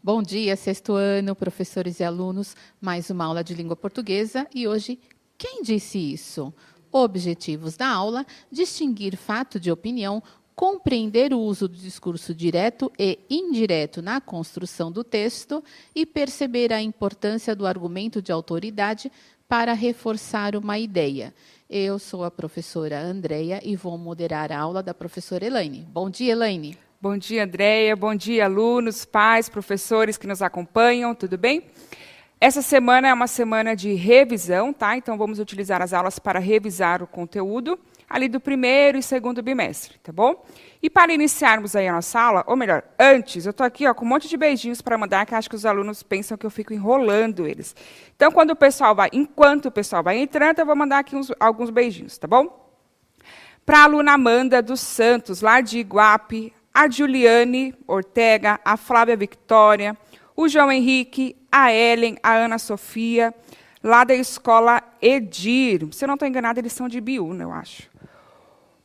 Bom dia, sexto ano, professores e alunos. Mais uma aula de língua portuguesa. E hoje, quem disse isso? Objetivos da aula: distinguir fato de opinião, compreender o uso do discurso direto e indireto na construção do texto e perceber a importância do argumento de autoridade para reforçar uma ideia. Eu sou a professora Andreia e vou moderar a aula da professora Elaine. Bom dia, Elaine. Bom dia, Andreia. Bom dia, alunos, pais, professores que nos acompanham. Tudo bem? Essa semana é uma semana de revisão, tá? Então, vamos utilizar as aulas para revisar o conteúdo ali do primeiro e segundo bimestre, tá bom? E para iniciarmos aí a nossa aula, ou melhor, antes, eu estou aqui com um monte de beijinhos para mandar, que acho que os alunos pensam que eu fico enrolando eles. Então, enquanto o pessoal vai entrando, eu vou mandar aqui alguns beijinhos, tá bom? Para a aluna Amanda dos Santos, lá de Iguape, a Juliane Ortega, a Flávia Victória, o João Henrique, a Ellen, a Ana Sofia, lá da escola Edir. Se eu não estou enganada, eles são de Biúna, eu acho.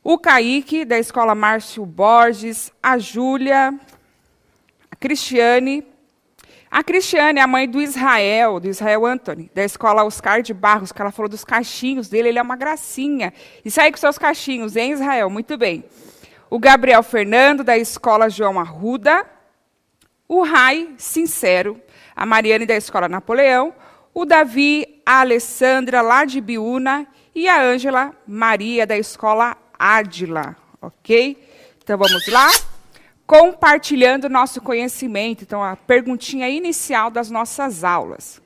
O Kaique, da escola Márcio Borges, a Júlia, a Cristiane, a mãe do Israel Anthony, da escola Oscar de Barros, que ela falou dos cachinhos dele, ele é uma gracinha. Isso aí com seus cachinhos, hein, Israel? Muito bem. O Gabriel Fernando, da escola João Arruda, o Rai Sincero, a Mariane, da escola Napoleão, o Davi, a Alessandra, lá de Biúna, e a Ângela Maria, da escola Ádila, ok? Então, vamos lá? Compartilhando nosso conhecimento. Então, a perguntinha inicial das nossas aulas.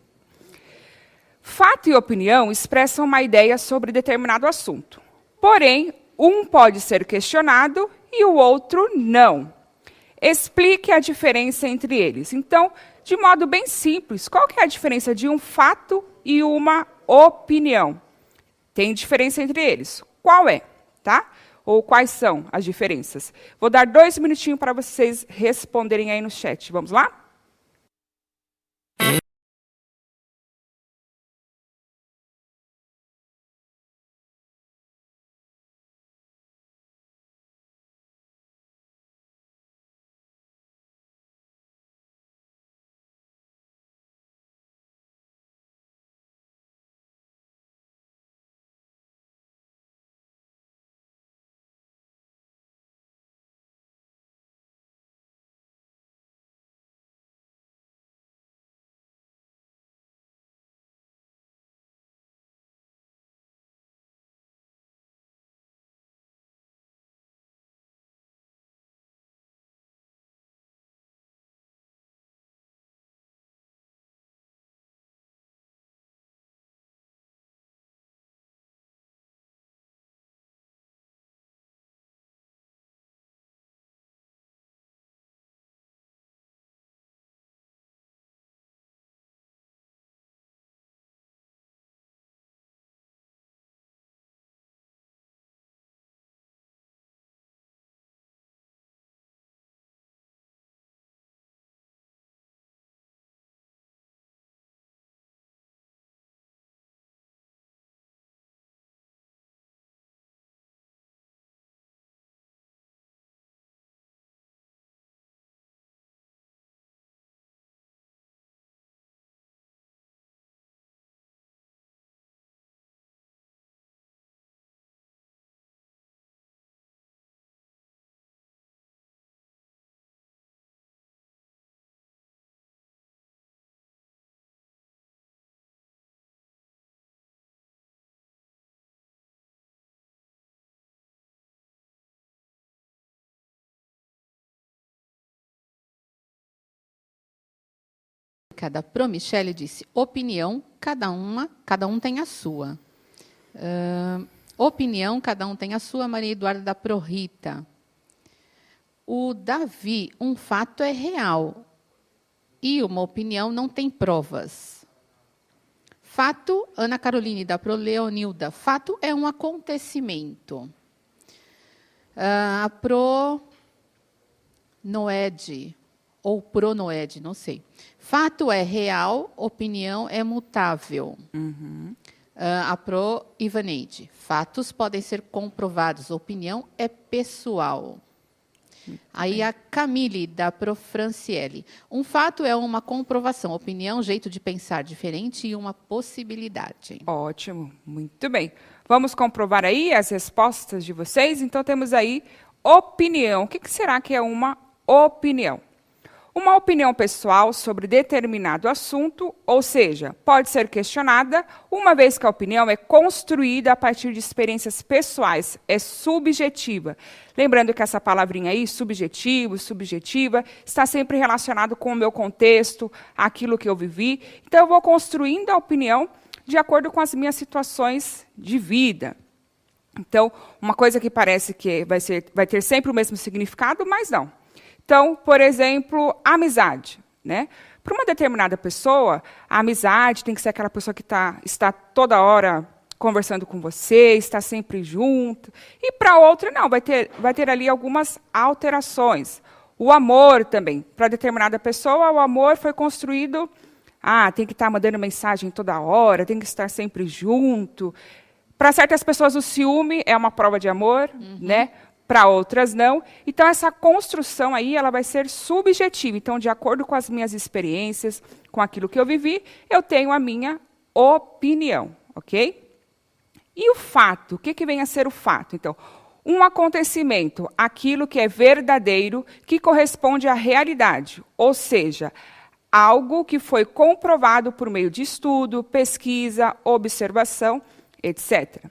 Fato e opinião expressam uma ideia sobre determinado assunto. Porém, um pode ser questionado e o outro não. Explique a diferença entre eles. Então, de modo bem simples, qual que é a diferença de um fato e uma opinião? Tem diferença entre eles. Qual é? Tá? Ou quais são as diferenças? Vou dar 2 minutinhos para vocês responderem aí no chat. Vamos lá? Cada Promichele disse: opinião, cada um tem a sua. Opinião, cada um tem a sua. Maria Eduarda da Prorita. O Davi: um fato é real e uma opinião não tem provas. Fato, Ana Caroline da Proleonilda: fato é um acontecimento. A Pronoed, ou Pronoed, não sei. Fato é real, opinião é mutável. A Pro Ivaneide: fatos podem ser comprovados, opinião é pessoal. Aí a Camille, da Prof. Franciele. Um fato é uma comprovação, opinião, jeito de pensar diferente e uma possibilidade. Ótimo, muito bem. Vamos comprovar aí as respostas de vocês? Então, temos aí opinião. O que será que é uma opinião? Uma opinião pessoal sobre determinado assunto, ou seja, pode ser questionada, uma vez que a opinião é construída a partir de experiências pessoais, é subjetiva. Lembrando que essa palavrinha aí, subjetivo, subjetiva, está sempre relacionado com o meu contexto, aquilo que eu vivi. Então, eu vou construindo a opinião de acordo com as minhas situações de vida. Então, uma coisa que parece que vai ter sempre o mesmo significado, mas não. Então, por exemplo, amizade, né? Para uma determinada pessoa, a amizade tem que ser aquela pessoa que está toda hora conversando com você, está sempre junto. E para outra, não, vai ter ali algumas alterações. O amor também. Para determinada pessoa, o amor foi construído, tem que estar mandando mensagem toda hora, tem que estar sempre junto. Para certas pessoas, o ciúme é uma prova de amor, né? Para outras, não. Então, essa construção aí, ela vai ser subjetiva. Então, de acordo com as minhas experiências, com aquilo que eu vivi, eu tenho a minha opinião, ok? E o fato? O que vem a ser o fato? Então, um acontecimento, aquilo que é verdadeiro, que corresponde à realidade, ou seja, algo que foi comprovado por meio de estudo, pesquisa, observação, etc.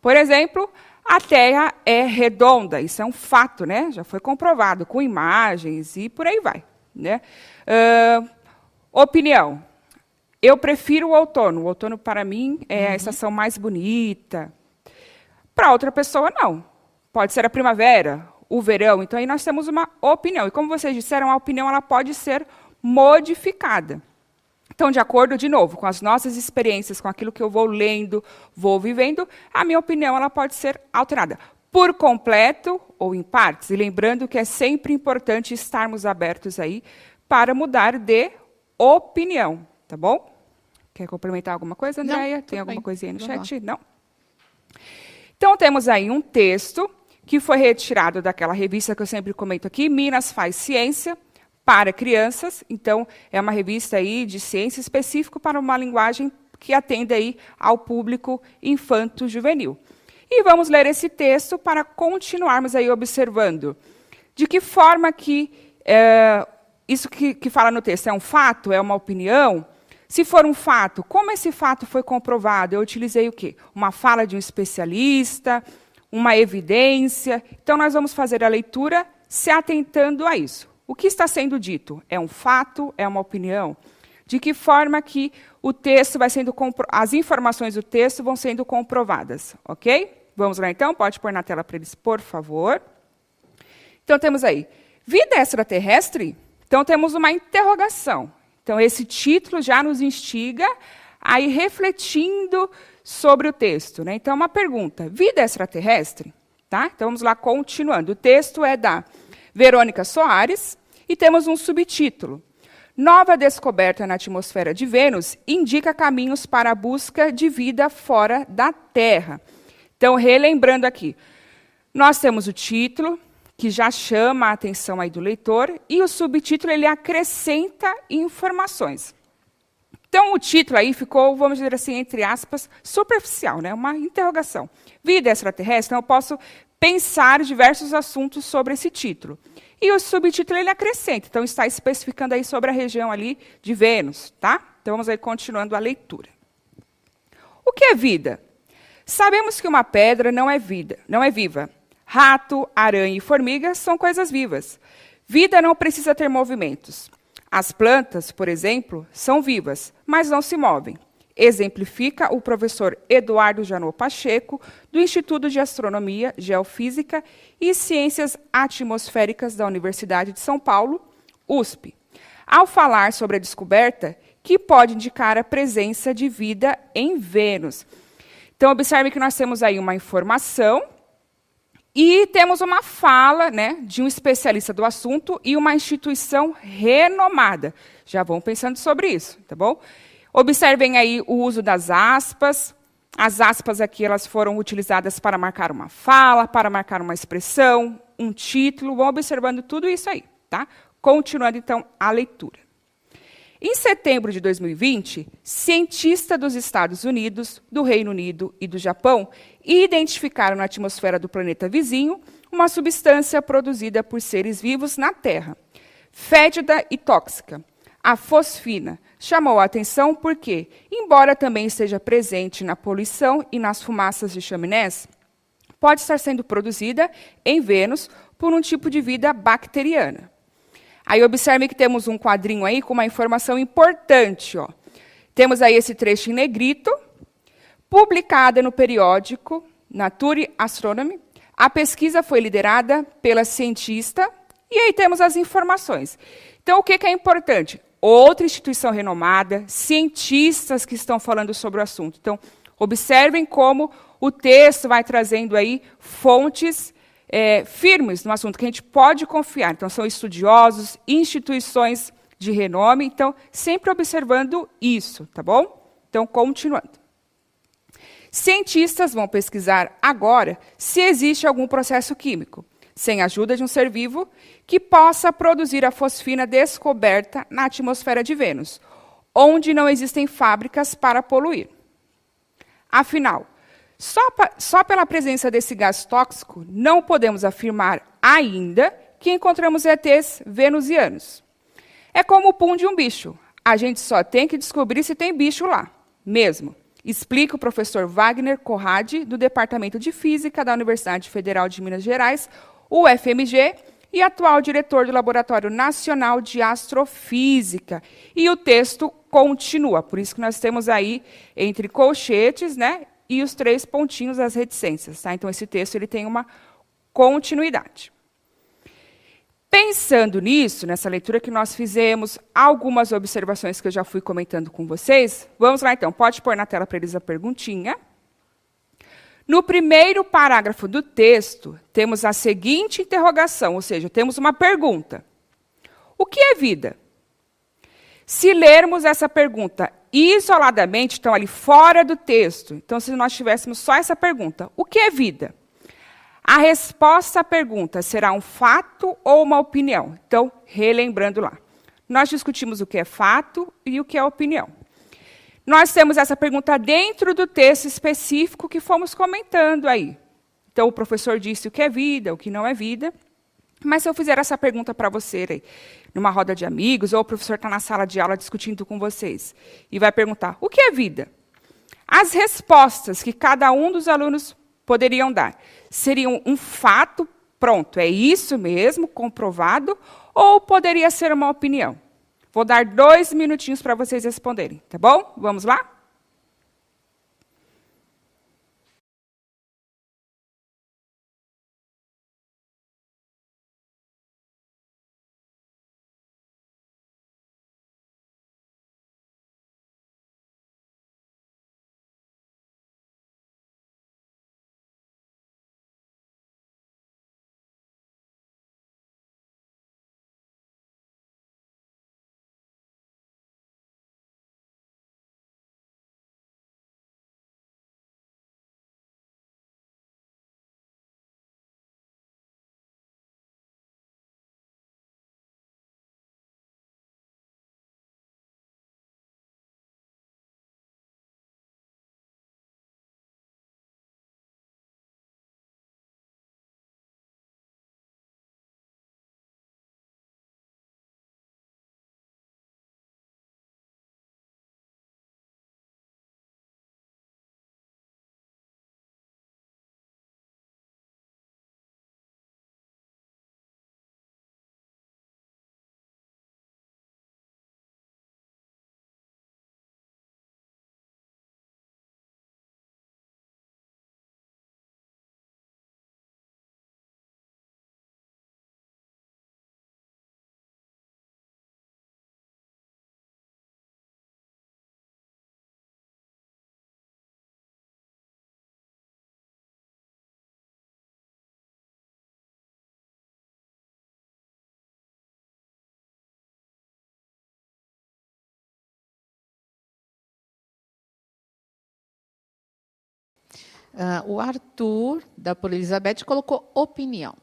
Por exemplo, a Terra é redonda, isso é um fato, né? Já foi comprovado com imagens e por aí vai, né? Opinião. Eu prefiro o outono. O outono, para mim, é a estação mais bonita. Para outra pessoa, não. Pode ser a primavera, o verão. Então, aí nós temos uma opinião. E como vocês disseram, a opinião ela pode ser modificada. Então, de acordo, de novo, com as nossas experiências, com aquilo que eu vou lendo, vou vivendo, a minha opinião ela pode ser alterada por completo ou em partes. E lembrando que é sempre importante estarmos abertos aí para mudar de opinião, tá bom? Quer complementar alguma coisa, Andréia? Tem alguma coisinha aí no chat? Não? Então, temos aí um texto que foi retirado daquela revista que eu sempre comento aqui, Minas Faz Ciência, para crianças. Então, é uma revista aí de ciência específica para uma linguagem que atende aí ao público infanto-juvenil. E vamos ler esse texto para continuarmos aí observando de que forma que isso que fala no texto é um fato, é uma opinião. Se for um fato, como esse fato foi comprovado? Eu utilizei o quê? Uma fala de um especialista, uma evidência. Então, nós vamos fazer a leitura se atentando a isso. O que está sendo dito? É um fato? É uma opinião? De que forma que o texto vai sendo as informações do texto vão sendo comprovadas, ok? Vamos lá, então? Pode pôr na tela para eles, por favor. Então, temos aí, vida extraterrestre? Então, temos uma interrogação. Então, esse título já nos instiga a ir refletindo sobre o texto, né? Então, uma pergunta, vida extraterrestre? Tá? Então, vamos lá, continuando. O texto é da Verônica Soares, e temos um subtítulo. Nova descoberta na atmosfera de Vênus indica caminhos para a busca de vida fora da Terra. Então, relembrando aqui, nós temos o título, que já chama a atenção aí do leitor, e o subtítulo ele acrescenta informações. Então, o título aí ficou, vamos dizer assim, entre aspas, superficial, né? Uma interrogação. Vida extraterrestre, então eu posso pensar diversos assuntos sobre esse título. E o subtítulo ele acrescenta, então está especificando aí sobre a região ali de Vênus, tá? Então vamos aí continuando a leitura. O que é vida? Sabemos que uma pedra não é viva. Rato, aranha e formiga são coisas vivas. Vida não precisa ter movimentos. As plantas, por exemplo, são vivas, mas não se movem. Exemplifica o professor Eduardo Janot Pacheco, do Instituto de Astronomia, Geofísica e Ciências Atmosféricas da Universidade de São Paulo, USP, ao falar sobre a descoberta que pode indicar a presença de vida em Vênus. Então, observe que nós temos aí uma informação e temos uma fala, né, de um especialista do assunto e uma instituição renomada. Já vão pensando sobre isso, tá bom? Observem aí o uso das aspas. As aspas aqui elas foram utilizadas para marcar uma fala, para marcar uma expressão, um título, vão observando tudo isso aí, tá? Continuando, então, a leitura. Em setembro de 2020, cientistas dos Estados Unidos, do Reino Unido e do Japão identificaram na atmosfera do planeta vizinho uma substância produzida por seres vivos na Terra, fétida e tóxica. A fosfina chamou a atenção porque, embora também esteja presente na poluição e nas fumaças de chaminés, pode estar sendo produzida em Vênus por um tipo de vida bacteriana. Aí observe que temos um quadrinho aí com uma informação importante. Ó. Temos aí esse trecho em negrito, publicada no periódico Nature Astronomy. A pesquisa foi liderada pela cientista, e aí temos as informações. Então, o que é importante? Outra instituição renomada, cientistas que estão falando sobre o assunto. Então, observem como o texto vai trazendo aí fontes firmes no assunto, que a gente pode confiar. Então, são estudiosos, instituições de renome, então, sempre observando isso, tá bom? Então, continuando. Cientistas vão pesquisar agora se existe algum processo químico, sem a ajuda de um ser vivo, que possa produzir a fosfina descoberta na atmosfera de Vênus, onde não existem fábricas para poluir. Afinal, só pela presença desse gás tóxico, não podemos afirmar ainda que encontramos ETs venusianos. É como o pum de um bicho. A gente só tem que descobrir se tem bicho lá, mesmo. Explica o professor Wagner Corradi, do Departamento de Física da Universidade Federal de Minas Gerais, UFMG, e atual diretor do Laboratório Nacional de Astrofísica. E o texto continua, por isso que nós temos aí, entre colchetes, né, e os 3 pontinhos das reticências. Tá? Então, esse texto ele tem uma continuidade. Pensando nisso, nessa leitura que nós fizemos, algumas observações que eu já fui comentando com vocês, vamos lá, então. Pode pôr na tela para eles a perguntinha. No primeiro parágrafo do texto, temos a seguinte interrogação, ou seja, temos uma pergunta. O que é vida? Se lermos essa pergunta isoladamente, então ali fora do texto, então se nós tivéssemos só essa pergunta, o que é vida? A resposta à pergunta será um fato ou uma opinião? Então, relembrando lá. Nós discutimos o que é fato e o que é opinião. Nós temos essa pergunta dentro do texto específico que fomos comentando aí. Então, o professor disse o que é vida, o que não é vida. Mas se eu fizer essa pergunta para você, aí, numa roda de amigos, ou o professor está na sala de aula discutindo com vocês, e vai perguntar, o que é vida? As respostas que cada um dos alunos poderiam dar seriam um fato, pronto, é isso mesmo, comprovado, ou poderia ser uma opinião? Vou dar 2 minutinhos para vocês responderem, tá bom? Vamos lá? O Arthur, da Por Elizabeth, colocou opinião.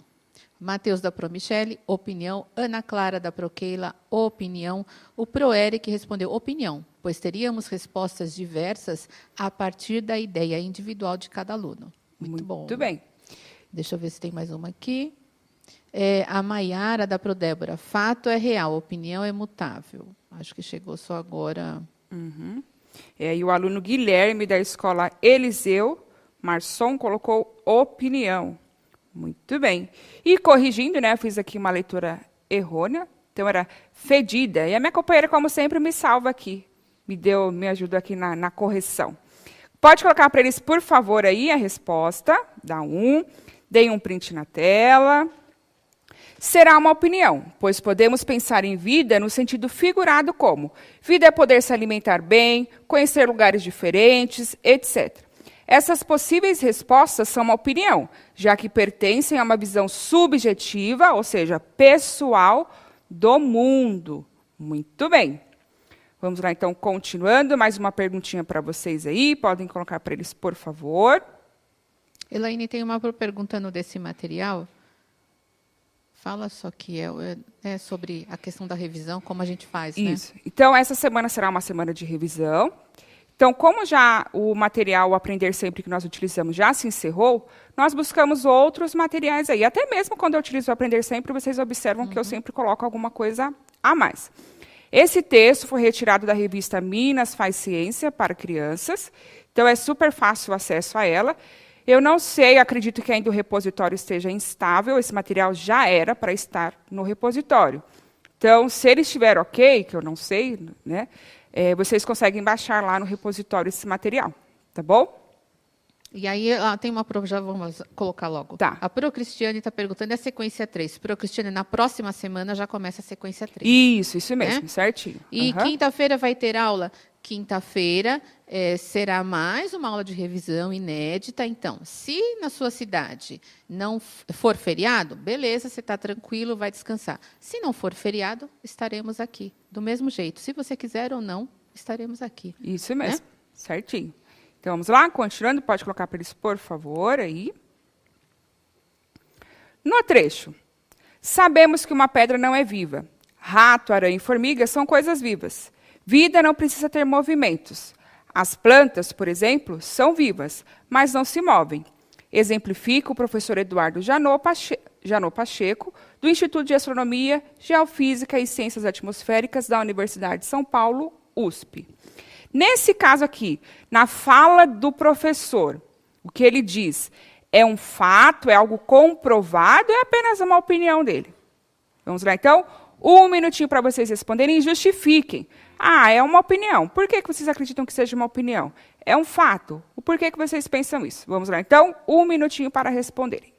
Matheus da Promichele, opinião. Ana Clara da Proqueila, opinião. O Proeric respondeu opinião, pois teríamos respostas diversas a partir da ideia individual de cada aluno. Muito bom. Muito bem. Deixa eu ver se tem mais uma aqui. A Maiara da Prodébora, fato é real, opinião é mutável. Acho que chegou só agora. E o aluno Guilherme, da escola Eliseu Marçom, colocou opinião. Muito bem. E corrigindo, né, eu fiz aqui uma leitura errônea, então era fedida. E a minha companheira, como sempre, me salva aqui, me ajudou aqui na correção. Pode colocar para eles, por favor, aí a resposta, dá deem um print na tela. Será uma opinião, pois podemos pensar em vida no sentido figurado como vida é poder se alimentar bem, conhecer lugares diferentes, etc. Essas possíveis respostas são uma opinião, já que pertencem a uma visão subjetiva, ou seja, pessoal, do mundo. Muito bem. Vamos lá, então, continuando. Mais uma perguntinha para vocês aí. Podem colocar para eles, por favor. Elaine, tem uma perguntando desse material. Fala só que é sobre a questão da revisão, como a gente faz, né? Isso. Então, essa semana será uma semana de revisão. Então, como já o material o Aprender Sempre que nós utilizamos já se encerrou, nós buscamos outros materiais aí. Até mesmo quando eu utilizo o Aprender Sempre, vocês observam que eu sempre coloco alguma coisa a mais. Esse texto foi retirado da revista Minas Faz Ciência para crianças. Então, é super fácil o acesso a ela. Eu não sei, acredito que ainda o repositório esteja instável. Esse material já era para estar no repositório. Então, se ele estiver ok, que eu não sei, né? Vocês conseguem baixar lá no repositório esse material, tá bom? E aí, tem uma prova, já vamos colocar logo. Tá. A Pro Cristiane está perguntando, é a sequência 3. Pro Cristiane, na próxima semana já começa a sequência 3. Isso mesmo, certinho. E quinta-feira vai ter aula? Quinta-feira será mais uma aula de revisão inédita. Então, se na sua cidade não for feriado, beleza, você está tranquilo, vai descansar. Se não for feriado, estaremos aqui, do mesmo jeito. Se você quiser ou não, estaremos aqui. Isso mesmo, certinho. Então, vamos lá, continuando, pode colocar para eles, por favor, aí. No trecho, sabemos que uma pedra não é viva. Rato, aranha e formiga são coisas vivas. Vida não precisa ter movimentos. As plantas, por exemplo, são vivas, mas não se movem. Exemplifica o professor Eduardo Janot Pacheco, do Instituto de Astronomia, Geofísica e Ciências Atmosféricas da Universidade de São Paulo, USP. Nesse caso aqui, na fala do professor, o que ele diz é um fato, é algo comprovado, é apenas uma opinião dele. Vamos lá, então? Um minutinho para vocês responderem e justifiquem. É uma opinião. Por que vocês acreditam que seja uma opinião? É um fato. O porquê que vocês pensam isso? Vamos lá, então? Um minutinho para responderem.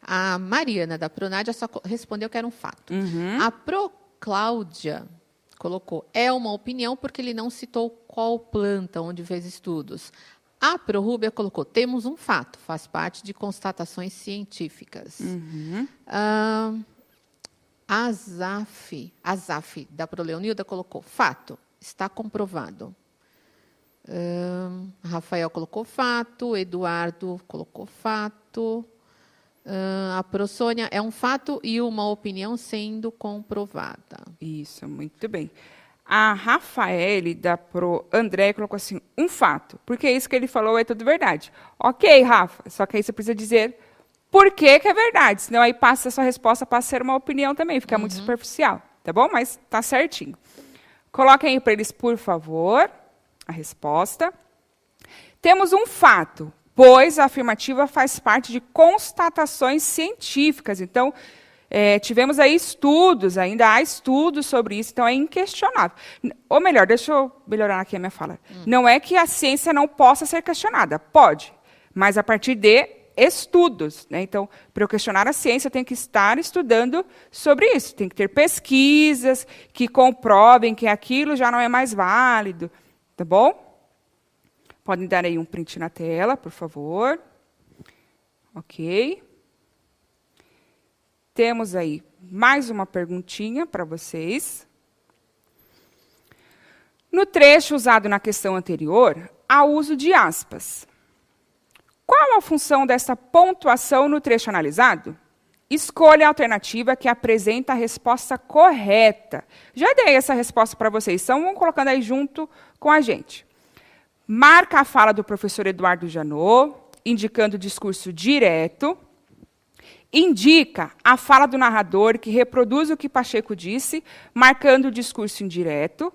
A Mariana, da Pronádia, só respondeu que era um fato. A Pro Cláudia colocou, é uma opinião porque ele não citou qual planta, onde fez estudos. A Pro Rúbia colocou, temos um fato, faz parte de constatações científicas. Azaf, da Pro Leonilda, colocou, fato, está comprovado. Rafael colocou fato, Eduardo colocou fato. A ProSônia é um fato e uma opinião sendo comprovada. Isso, muito bem. A Rafaele, da Pro André, colocou assim, um fato, porque isso que ele falou é tudo verdade. Ok, Rafa, só que aí você precisa dizer por que que é verdade. Senão aí passa a sua resposta para ser uma opinião também, fica muito superficial, tá bom? Mas tá certinho. Coloquem aí para eles, por favor, a resposta. Temos um fato, pois a afirmativa faz parte de constatações científicas. Então, tivemos aí estudos, ainda há estudos sobre isso, então é inquestionável. Ou melhor, deixa eu melhorar aqui a minha fala. Não é que a ciência não possa ser questionada, pode, mas a partir de estudos, né? Então, para eu questionar a ciência, eu tenho que estar estudando sobre isso. Tem que ter pesquisas que comprovem que aquilo já não é mais válido, tá bom? Podem dar aí um print na tela, por favor. Ok. Temos aí mais uma perguntinha para vocês. No trecho usado na questão anterior, há uso de aspas. Qual a função dessa pontuação no trecho analisado? Escolha a alternativa que apresenta a resposta correta. Já dei essa resposta para vocês, então vão colocando aí junto com a gente. Marca a fala do professor Eduardo Janot, indicando o discurso direto. Indica a fala do narrador, que reproduz o que Pacheco disse, marcando o discurso indireto.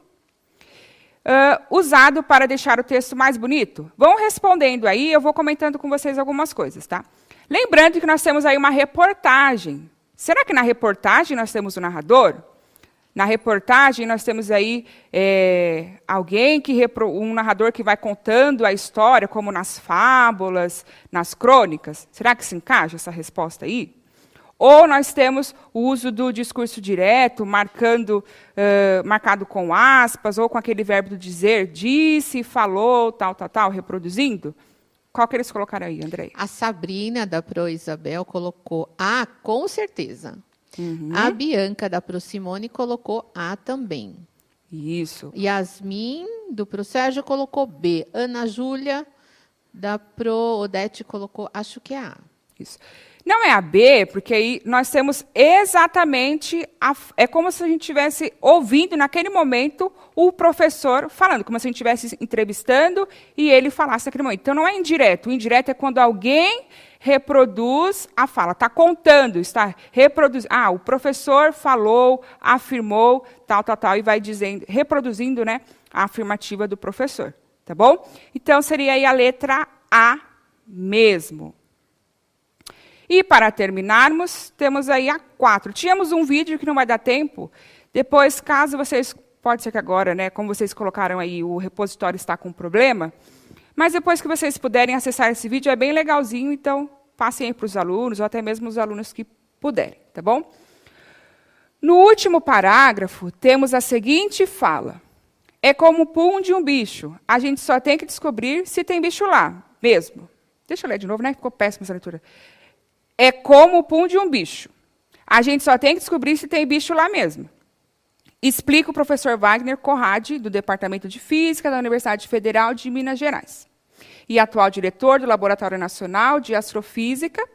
Usado para deixar o texto mais bonito? Vão respondendo aí, eu vou comentando com vocês algumas coisas, tá? Lembrando que nós temos aí uma reportagem. Será que na reportagem nós temos o narrador? Na reportagem nós temos aí um narrador que vai contando a história, como nas fábulas, nas crônicas. Será que se encaixa essa resposta aí? Ou nós temos o uso do discurso direto, marcado com aspas, ou com aquele verbo do dizer, disse, falou, tal, reproduzindo? Qual que eles colocaram aí, Andrei? A Sabrina, da Pro Isabel, colocou A, com certeza. A Bianca, da Pro Simone, colocou A também. Isso. Yasmin, do Pro Sérgio, colocou B. Ana Júlia, da Pro Odete, colocou, acho que é A. Isso. Não é a B, porque aí nós temos exatamente... é como se a gente estivesse ouvindo, naquele momento, o professor falando, como se a gente estivesse entrevistando e ele falasse naquele momento. Então, não é indireto. O indireto é quando alguém reproduz a fala. Está contando, está reproduzindo. Ah, o professor falou, afirmou, tal, e vai dizendo, reproduzindo, né, a afirmativa do professor. Tá bom? Então, seria aí a letra A mesmo. E, para terminarmos, temos aí a 4. Tínhamos um vídeo que não vai dar tempo. Depois, caso vocês... Pode ser que agora, né, como vocês colocaram aí, o repositório está com problema. Mas depois que vocês puderem acessar esse vídeo, é bem legalzinho. Então, passem aí para os alunos, ou até mesmo os alunos que puderem. Tá bom? No último parágrafo, temos a seguinte fala. É como o pum de um bicho. A gente só tem que descobrir se tem bicho lá mesmo. Deixa eu ler de novo, né? Ficou péssima essa leitura. É como o pum de um bicho. A gente só tem que descobrir se tem bicho lá mesmo. Explica o professor Wagner Corradi, do Departamento de Física da Universidade Federal de Minas Gerais, e atual diretor do Laboratório Nacional de Astrofísica.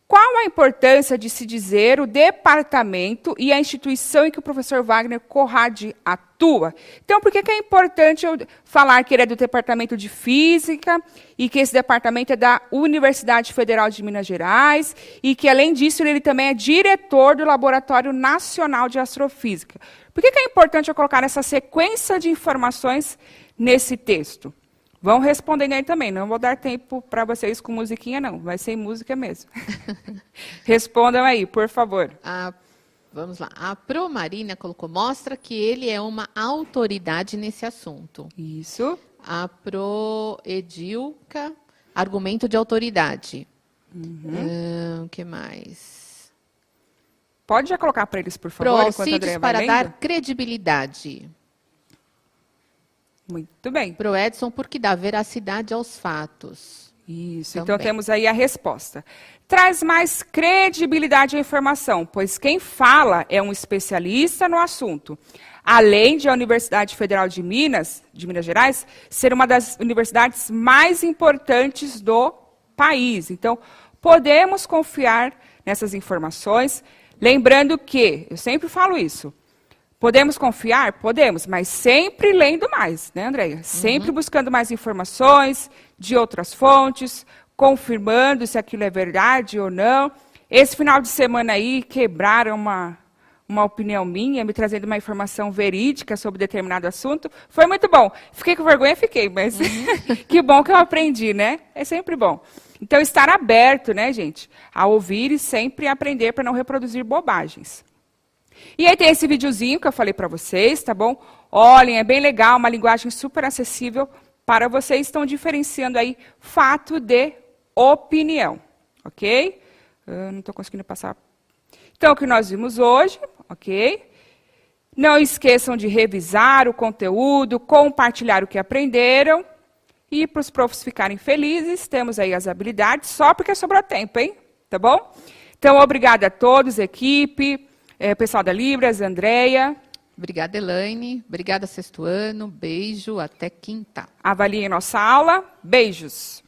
Qual a importância de se dizer o departamento e a instituição em que o professor Wagner Corradi atua? Então, por que é importante eu falar que ele é do Departamento de Física e que esse departamento é da Universidade Federal de Minas Gerais e que, além disso, ele também é diretor do Laboratório Nacional de Astrofísica? Por que é importante eu colocar essa sequência de informações nesse texto? Vão respondendo aí também. Não vou dar tempo para vocês com musiquinha, não. Vai ser música mesmo. Respondam aí, por favor. Vamos lá. A Pro Marina colocou, mostra que ele é uma autoridade nesse assunto. Isso. A Pro Edilca, argumento de autoridade. O que mais? Pode já colocar para eles, por favor, Pro enquanto a Andréia vai para lendo? dar credibilidade. Muito bem. Pro Edson, porque dá veracidade aos fatos. Isso, Também. então temos aí a resposta. Traz mais credibilidade à informação, pois quem fala é um especialista no assunto. Além de a Universidade Federal de Minas Gerais, ser uma das universidades mais importantes do país. Então, podemos confiar nessas informações, lembrando que, eu sempre falo isso, podemos confiar? Podemos, mas sempre lendo mais, né, Andréia? Sempre buscando mais informações de outras fontes, confirmando se aquilo é verdade ou não. Esse final de semana aí quebraram uma opinião minha, me trazendo uma informação verídica sobre determinado assunto. Foi muito bom. Fiquei com vergonha, fiquei, mas que bom que eu aprendi, né? É sempre bom. Então, estar aberto, né, gente, a ouvir e sempre aprender para não reproduzir bobagens. E aí tem esse videozinho que eu falei para vocês, tá bom? Olhem, é bem legal, uma linguagem super acessível para vocês. Estão diferenciando aí fato de opinião, ok? Eu não estou conseguindo passar. Então, o que nós vimos hoje, ok? Não esqueçam de revisar o conteúdo, compartilhar o que aprenderam. E para os profs ficarem felizes, temos aí as habilidades, só porque sobrou tempo, hein? Tá bom? Então, obrigada a todos, equipe, pessoal da Libras, Andréia. Obrigada, Elaine. Obrigada, sexto ano. Beijo, até quinta. Avaliem nossa aula. Beijos.